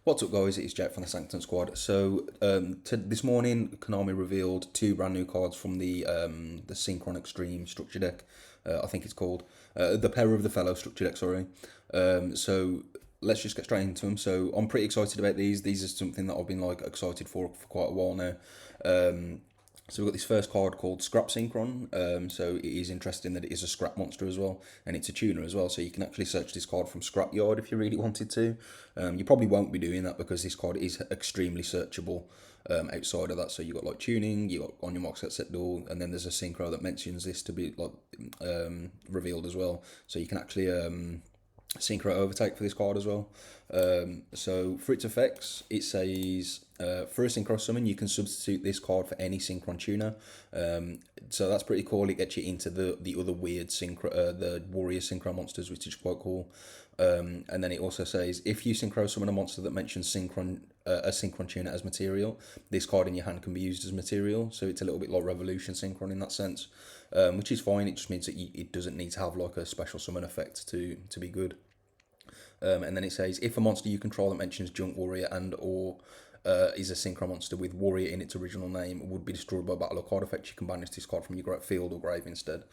What's up, guys? It's Jack from the Sanctum squad. So, this morning, Konami revealed two brand new cards from the Synchron Extreme structure deck. I think it's called the Pair of the Fellow structure deck. Sorry. So let's just get straight into them. So I'm pretty excited about these. These are something that I've been like excited for quite a while now. So we've got this first card called Scrap Synchron. So it is interesting that it is a scrap monster as well, and it's a tuner as well. So you can actually search this card from Scrapyard if you really wanted to. You probably won't be doing that because this card is extremely searchable outside of that. So you got like tuning, you got on your marks get set duel, and then there's a synchro that mentions this to be like revealed as well. So you can actually synchro overtake for this card as well. So for its effects, it says for a synchro summon, you can substitute this card for any synchron tuner. So that's pretty cool. It gets you into the other weird synchro, the warrior synchro monsters, which is quite cool. And then it also says if you synchro summon a monster that mentions a synchron tuner as material, this card in your hand can be used as material. So it's a little bit like Revolution Synchron in that sense, which is fine. It just means that it doesn't need to have like a special summon effect to be good. And then it says if a monster you control that mentions Junk Warrior and or is a synchro monster with Warrior in its original name would be destroyed by battle or card effect, you can banish this card from your field or grave instead.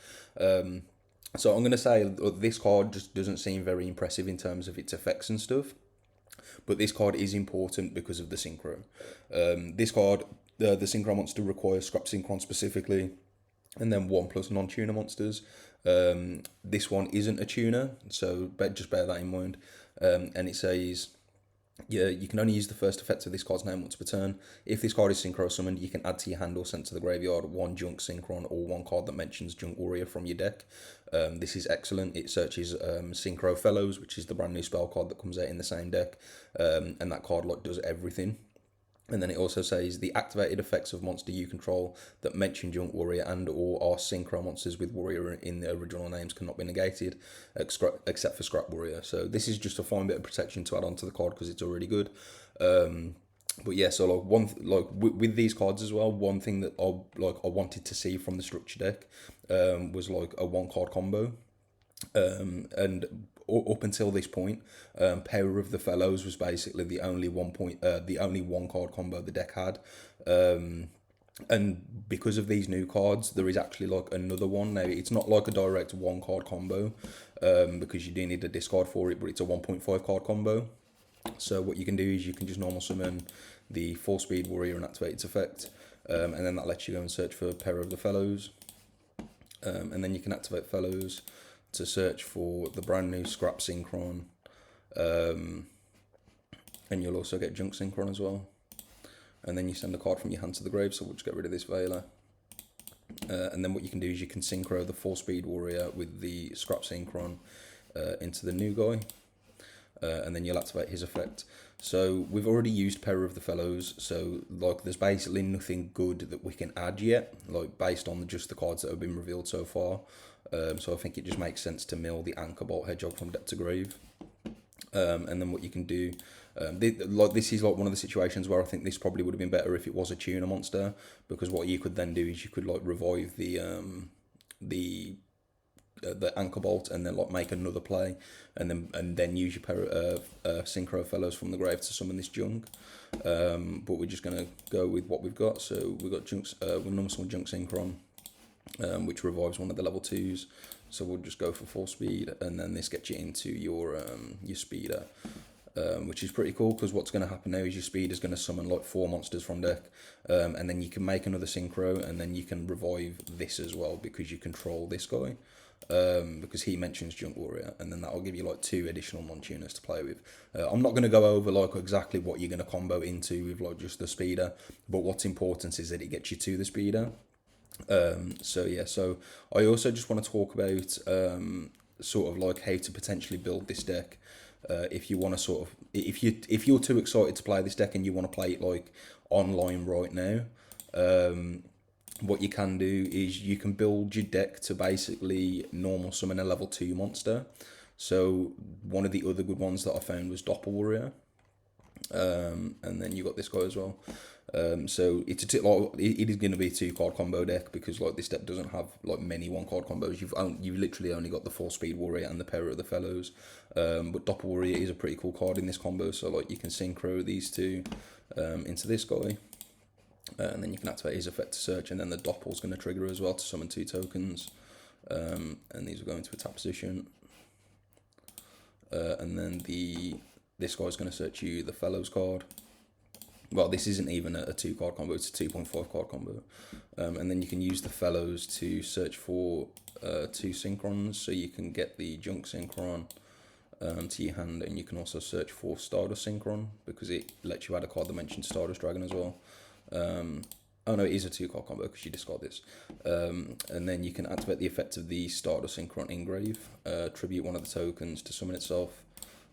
So I'm going to say this card just doesn't seem very impressive in terms of its effects and stuff. But this card is important because of the synchro. This card, the synchro monster requires Scrap Synchron specifically, and then 1+ non-tuner monsters. This one isn't a tuner, so just bear that in mind. And it says, yeah, you can only use the first effect of this card's name once per turn. If this card is synchro summoned, you can add to your hand or send to the graveyard one Junk Synchron or one card that mentions Junk Warrior from your deck. This is excellent. It searches Synchro Fellows, which is the brand new spell card that comes out in the same deck, and that card like does everything. And then it also says the activated effects of monster you control that mention Junk Warrior and or are synchro monsters with Warrior in the original names cannot be negated, except for Scrap Warrior. So this is just a fine bit of protection to add onto the card because it's already good. But yeah, so with these cards as well, one thing that I wanted to see from the structure deck was like a 1-card combo. And up until this point, Power of the Fellows was basically the only 1-card combo the deck had. And because of these new cards, there is actually like another one. Now it's not like a direct 1-card combo, because you do need a discard for it, but it's a 1.5 card combo. So what you can do is you can just normal summon the 4-speed warrior and activate its effect, and then that lets you go and search for Power of the Fellows, and then you can activate Fellows to search for the brand new Scrap Synchron, and you'll also get Junk Synchron as well. And then you send a card from your hand to the grave, so we'll just get rid of this Veiler. And then what you can do is you can synchro the 4-speed warrior with the Scrap Synchron into the new guy, and then you'll activate his effect. So we've already used Power of the Fellows, so like there's basically nothing good that we can add yet, like based on just the cards that have been revealed so far. So I think it just makes sense to mill the Anchor Bolt Hedgehog from Depth to Grave. And then what you can do, this is like one of the situations where I think this probably would have been better if it was a tuner monster, because what you could then do is you could like revive the Anchor Bolt and then like make another play, and then use your Synchro Fellows from the grave to summon this Junk. But we're just gonna go with what we've got. So we've got we normal summon Junk Synchron, which revives one of the level 2s. So we'll just go for 4-speed, and then this gets you into your speeder, which is pretty cool because what's going to happen now is your speeder is going to summon like 4 monsters from deck, and then you can make another synchro, and then you can revive this as well because you control this guy, because he mentions Junk Warrior, and then that'll give you like 2 additional non-tuners to play with. I'm not going to go over like exactly what you're going to combo into with like just the speeder, but what's important is that it gets you to the speeder. So yeah, so I also just want to talk about sort of like how to potentially build this deck. If you want to sort of, if you're too excited to play this deck and you want to play it like online right now, what you can do is you can build your deck to basically normal summon a level 2 monster. So one of the other good ones that I found was Doppel Warrior. And then you got this guy as well. So it's it is going to be a 2 card combo deck, because like this deck doesn't have like many 1 card combos. You've literally only got the 4-speed warrior and the Peril of the Fellows. But Doppel Warrior is a pretty cool card in this combo. So like you can synchro these two into this guy. And then you can activate his effect to search, and then the Doppel's going to trigger as well to summon 2 tokens. And these will go into a tap position. And then this guy's going to search you the Fellows card. Well, this isn't even a 2-card combo, it's a 2.5 card combo. And then you can use the Fellows to search for 2 Synchrons, so you can get the Junk Synchron to your hand, and you can also search for Stardust Synchron, because it lets you add a card that mentions Stardust Dragon as well. Oh no, it is a 2-card combo because you discard this. And then you can activate the effect of the Stardust Synchron Engrave, tribute 1 of the tokens to summon itself.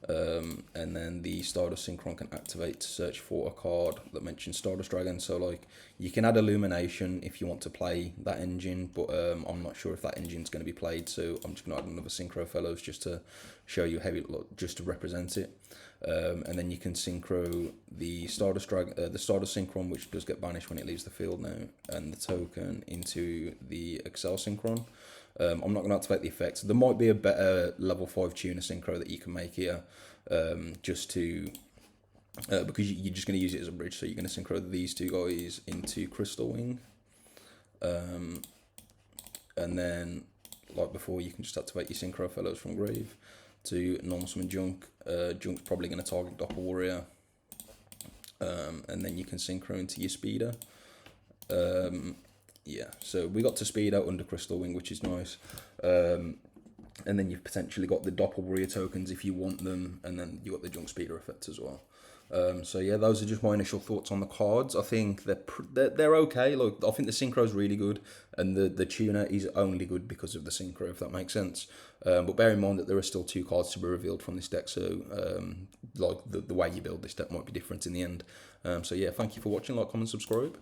And then the Stardust Synchron can activate to search for a card that mentions Stardust Dragon. So like you can add Illumination if you want to play that engine, but I'm not sure if that engine's going to be played, so I'm just going to add another Synchro Fellows just to show you how it looks, just to represent it. And then you can synchro the Stardust Synchron, which does get banished when it leaves the field now, and the token into the Excel Synchron. I'm not going to activate the effects. There might be a better level 5 tuner synchro that you can make here, just to because you're just going to use it as a bridge. So you're going to synchro these 2 guys into Crystal Wing, and then like before, you can just activate your Synchro Fellows from Grave to normal summon Junk. Junk's probably going to target Doppel Warrior, and then you can synchro into your Speeder. Yeah, so we got to speed out under Crystal Wing, which is nice. And then you've potentially got the Doppel Warrior tokens if you want them, and then you got the Junk Speeder effect as well. So yeah, those are just my initial thoughts on the cards. I think they're okay. Like I think the synchro is really good, and the tuner is only good because of the synchro, if that makes sense. But bear in mind that there are still 2 cards to be revealed from this deck, so like the way you build this deck might be different in the end. So yeah, thank you for watching. Like, comment, subscribe.